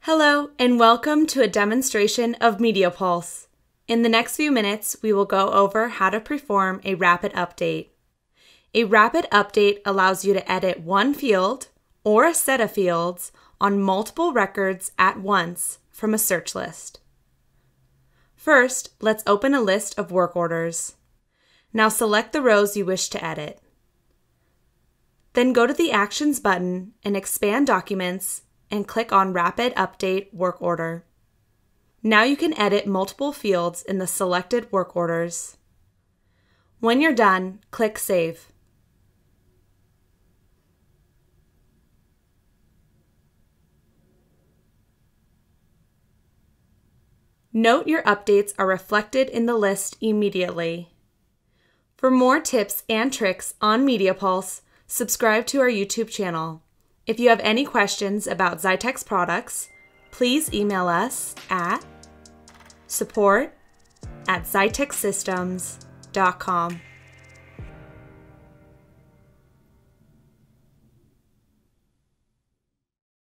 Hello, and welcome to a demonstration of MediaPulse. In the next few minutes, we will go over how to perform a rapid update. A rapid update allows you to edit one field or a set of fields on multiple records at once from a search list. First, let's open a list of work orders. Now select the rows you wish to edit. Then go to the Actions button and expand Documents and click on Rapid Update Work Order. Now you can edit multiple fields in the selected work orders. When you're done, click Save. Note your updates are reflected in the list immediately. For more tips and tricks on MediaPulse, subscribe to our YouTube channel. If you have any questions about Xytech's products, please email us at support@xytechsystems.com.